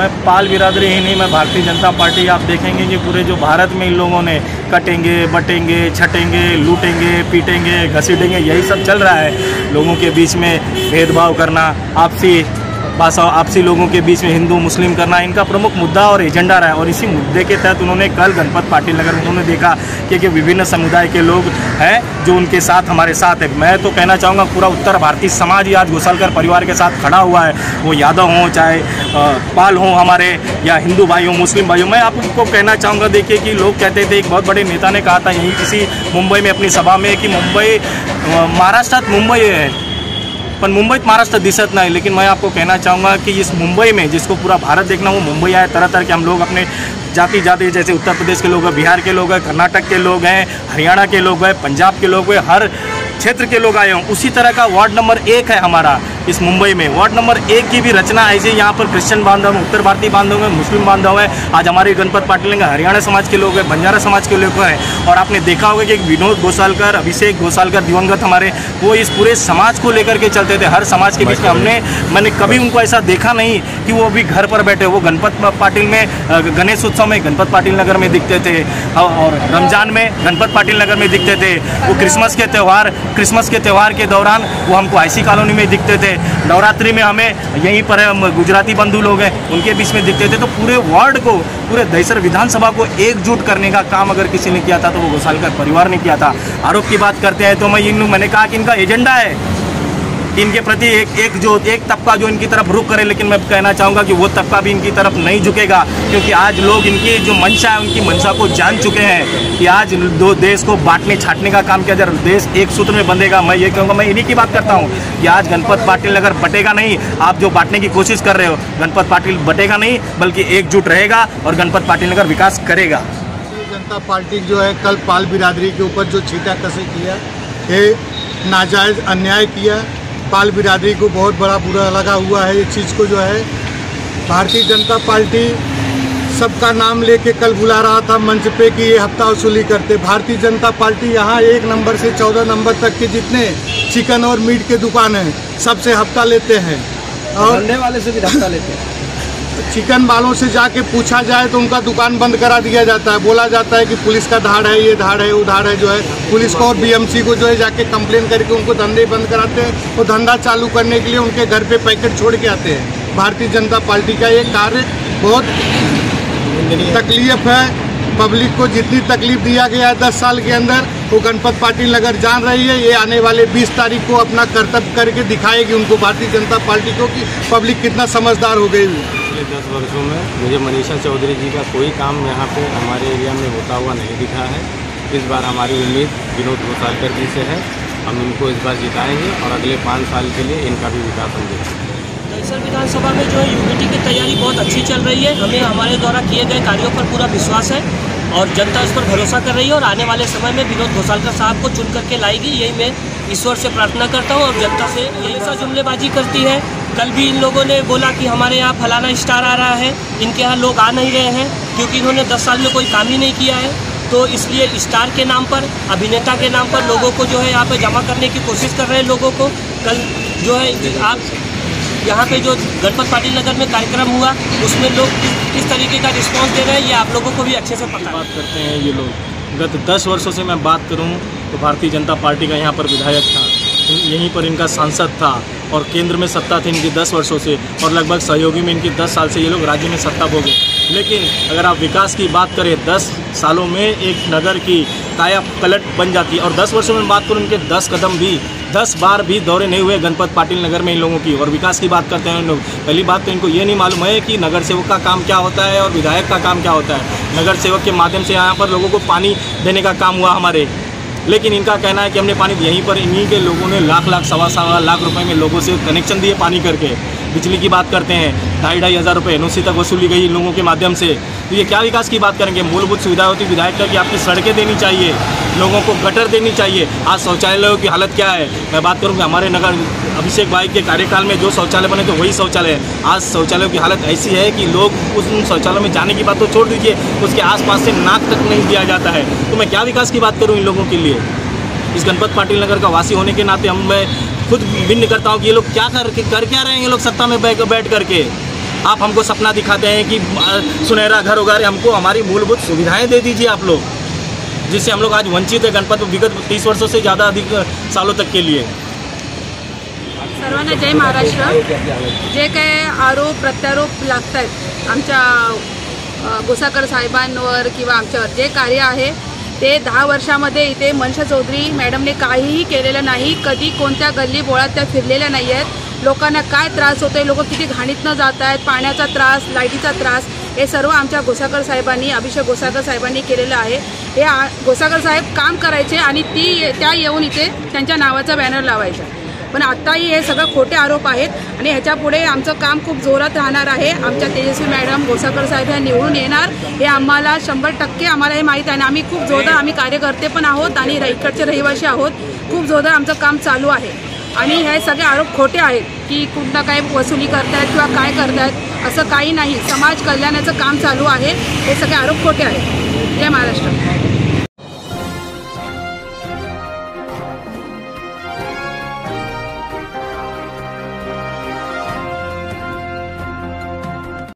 मैं पाल बिरादरी ही नहीं, मैं भारतीय जनता पार्टी, आप देखेंगे कि पूरे जो भारत में इन लोगों ने कटेंगे, बटेंगे, छटेंगे, लूटेंगे, पीटेंगे, घसीटेंगे, यही सब चल रहा है। लोगों के बीच में भेदभाव करना, आपसी लोगों के बीच में हिंदू मुस्लिम करना इनका प्रमुख मुद्दा और एजेंडा रहा है। और इसी मुद्दे के तहत उन्होंने कल गणपत पाटिल नगर में उन्होंने देखा कि विभिन्न समुदाय के लोग हैं जो उनके साथ हमारे साथ है। मैं तो कहना चाहूँगा पूरा उत्तर भारतीय समाज ही आज घोसालकर परिवार के साथ खड़ा हुआ है, वो यादव हों चाहे पाल हों हमारे, या हिंदू भाई हों मुस्लिम भाई हों। मैं आपको कहना चाहूँगा, देखिए कि लोग कहते थे, एक बहुत बड़े नेता ने कहा था यहीं किसी मुंबई में अपनी सभा में कि मुंबई महाराष्ट्रात मुंबई है पण मुंबईत महाराष्ट्र दिसत नहीं। लेकिन मैं आपको कहना चाहूँगा कि इस मुंबई में जिसको पूरा भारत देखना, वो मुंबई आए। तरह तरह के हम लोग अपने जाति जैसे उत्तर प्रदेश के लोग हैं, बिहार के लोग हैं, कर्नाटक के लोग हैं, हरियाणा के लोग हैं, पंजाब के लोग हैं, हर क्षेत्र के लोग आए हों। उसी तरह का वार्ड नंबर 1 है हमारा इस मुंबई में। वार्ड नंबर 1 की भी रचना ऐसे यहाँ पर क्रिश्चियन बांधव हैं, उत्तर भारतीय बांधव हैं, मुस्लिम बांधव हैं। आज हमारे गणपत पाटिल नगर हरियाणा समाज के लोग हैं, बंजारा समाज के लोग हैं। और आपने देखा होगा कि विनोद घोसालकर, अभिषेक घोसालकर दिवंगत हमारे, वो इस पूरे समाज को लेकर के चलते थे। हर समाज के बीच में मैंने कभी उनको ऐसा देखा नहीं कि वो अभी घर पर बैठे। वो गणपत पाटिल में गणेश उत्सव में गणपत पाटिल नगर में दिखते थे, और रमजान में गणपत पाटिल नगर में दिखते थे। वो क्रिसमस के त्यौहार के दौरान वो हमको आईसी कॉलोनी में दिखते थे। नवरात्रि में हमें यहीं पर है गुजराती बंधु लोग हैं, उनके बीच में दिखते थे। तो पूरे वार्ड को, पूरे दहिसर विधानसभा को एकजुट करने का काम अगर किसी ने किया था तो वो घोसालकर परिवार ने किया था। आरोप की बात करते हैं तो मैंने कहा कि इनका एजेंडा है कि इनके प्रति एक तबका जो इनकी तरफ रुख करे। लेकिन मैं कहना चाहूँगा कि वो तबका भी इनकी तरफ नहीं झुकेगा, क्योंकि आज लोग इनकी जो मंशा है उनकी मंशा को जान चुके हैं कि आज दो देश को बांटने छाटने का काम किया जाए, देश एक सूत्र में बंधेगा। मैं ये कहूँगा, मैं इन्हीं की बात करता हूँ कि आज गणपत पाटिल नगर बटेगा नहीं। आप जो बांटने की कोशिश कर रहे हो, गणपत पाटिल बटेगा नहीं, बल्कि एकजुट रहेगा और गणपत पाटिल नगर विकास करेगा। भारतीय जनता पार्टी जो है कल पाल बिरादरी के ऊपर जो छींटाकशी किया, ये नाजायज़ अन्याय किया। पाल बिरादरी को बहुत बड़ा बुरा लगा हुआ है। इस चीज़ को जो है भारतीय जनता पार्टी सबका नाम लेके कल बुला रहा था मंच पे कि ये हफ्ता वसूली करते। भारतीय जनता पार्टी यहाँ 1 नंबर से 14 नंबर तक के जितने चिकन और मीट के दुकान हैं सबसे हफ्ता लेते हैं, और धंधे वाले से भी हफ्ता लेते हैं। चिकन वालों से जाके पूछा जाए तो उनका दुकान बंद करा दिया जाता है। बोला जाता है कि पुलिस का धाड़ है, ये धाड़ है, वो धाड़ है। जो है पुलिस को और बीएमसी को जो है जाके कंप्लेन करके उनको धंधे बंद कराते हैं। वो धंधा चालू करने के लिए उनके घर पे पैकेट छोड़ के आते हैं। भारतीय जनता पार्टी का ये कार्य बहुत तकलीफ है। पब्लिक को जितनी तकलीफ दिया गया है 10 साल के अंदर, वो गणपत पाटिल नगर जान रही है। ये आने वाले 20 तारीख को अपना कर्तव्य करके दिखाएगी उनको, भारतीय जनता पार्टी को, कि पब्लिक कितना समझदार हो गई। पिछले 10 वर्षों में मुझे मनीषा चौधरी जी का कोई काम यहाँ पे हमारे एरिया में होता हुआ नहीं दिखा है। इस बार हमारी उम्मीद विनोद घोसालकर जी से है। हम इनको इस बार जिताएंगे और अगले 5 साल के लिए इनका भी विकास हम देखेंगे। दहिसर विधानसभा में जो है यूनिटी की तैयारी बहुत अच्छी चल रही है। हमें हमारे द्वारा किए गए कार्यों पर पूरा विश्वास है और जनता इस पर भरोसा कर रही है, और आने वाले समय में विनोद घोसालकर साहब को चुन करके लाएगी। यही मैं ईश्वर से प्रार्थना करता हूँ। और जनता से हमेशा जुमलेबाजी करती है। कल भी इन लोगों ने बोला कि हमारे यहाँ फलाना स्टार आ रहा है, इनके यहाँ लोग आ नहीं रहे हैं क्योंकि इन्होंने 10 साल में कोई काम ही नहीं किया है। तो इसलिए स्टार के नाम पर, अभिनेता के नाम पर लोगों को जो है यहाँ पे जमा करने की कोशिश कर रहे हैं लोगों को। कल जो है आप यहाँ पे जो गणपत पाटिल नगर में कार्यक्रम हुआ उसमें लोग किस तरीके का रिस्पांस दे रहे हैं ये आप लोगों को भी अच्छे से पता है। बात करते हैं ये लोग। गत 10 वर्षों से मैं बात करूं तो भारतीय जनता पार्टी का यहाँ पर विधायक था, यहीं पर इनका सांसद था, और केंद्र में सत्ता थी इनकी 10 वर्षों से, और लगभग सहयोगी में इनकी 10 साल से ये लोग राज्य में सत्ता भोगे। लेकिन अगर आप विकास की बात करें, 10 सालों में एक नगर की काया पलट बन जाती है। और 10 वर्षों में बात करूँ, इनके 10 कदम भी 10 बार भी दौरे नहीं हुए गणपत पाटिल नगर में इन लोगों की। और विकास की बात करते हैं लोग, पहली बात तो इनको ये नहीं मालूम है कि नगर सेवक का काम क्या होता है और विधायक का काम क्या होता है। नगर सेवक के माध्यम से यहाँ पर लोगों को पानी देने का काम हुआ हमारे, लेकिन इनका कहना है कि हमने पानी यहीं पर इन्हीं के लोगों ने लाख सवा लाख रुपए में लोगों से कनेक्शन दिए पानी करके। बिजली की बात करते हैं, 2,500 हज़ार रुपये एनओसी तक वसूली गई इन लोगों के माध्यम से। तो ये क्या विकास की बात करेंगे? मूलभूत सुविधा होती है विधायक का कि आपकी सड़कें देनी चाहिए, लोगों को गटर देनी चाहिए। आज शौचालयों की हालत क्या है? मैं बात करूँ कि हमारे नगर अभिषेक भाई के कार्यकाल में जो शौचालय बने थे वही शौचालय है। आज शौचालयों की हालत ऐसी है कि लोग उस शौचालय में जाने की बात तो छोड़ दीजिए, उसके आसपास से नाक तक नहीं दिया जाता है। तो मैं क्या विकास की बात करूँ इन लोगों के लिए? इस गणपत पाटिल नगर का वासी होने के नाते मैं खुद भिन्न करता हूँ कि ये लोग क्या कर क्या रहे हैं ये लोग सत्ता में बैठ करके। आप हमको सपना दिखाते हैं कि सुनहरा घर वगैरह, हमको हमारी मूलभूत सुविधाएं दे दीजिए आप लोग, जिससे हम लोग आज वंचित है गणपत विगत 30 वर्षों से ज़्यादा अधिक सालों तक के लिए। सर्वांना जय महाराष्ट्र। जे काही आरोप प्रत्यारोप लागत आहेत आमच्या घोसाळकर साहेबांवर किंवा आमच्यावर, जे कार्य आहे ते 10 वर्षामध्ये इथे मनीषा चौधरी मॅडमने काहीही केलेलं नाही। कधी कोणत्या गल्ली बोळात त्या फिरलेल्या नाही आहेत। लोकांना काय त्रास होतोय, लोक किती घाणीतनं जात आहेत, पाण्याचा त्रास, लाईटीचा त्रास, हे सर्व आमच्या घोसाळकर साहेबांनी, अभिषेक घोसाळकर साहेबांनी केलेलं आहे। हे घोसाळकर साहेब काम करायचे आणि त्या येऊन इथे त्यांच्या नावाचा बॅनर लावायचा, पण आत्ताही हे सगळं खोटे आरोप आहेत आणि ह्याच्यापुढे आमचं काम खूप जोरात राहणार आहे। आमच्या तेजस्वी मॅडम घोसाळकर साहेब ह्या निवडून येणार हे आम्हाला 100% आम्हाला हे माहीत आहे आणि आम्ही खूप जोरदार, आम्ही कार्यकर्ते पण आहोत आणि इकडचे रहिवासी आहोत, खूप जोरदार आमचं काम चालू आहे। आणि हे सगळे आरोप खोटे आहेत की कुठं काय वसुली करतायत किंवा काय करतायत, असं काही नाही। समाज कल्याणाचं काम चालू आहे, हे सगळे आरोप खोटे आहेत। जय महाराष्ट्र।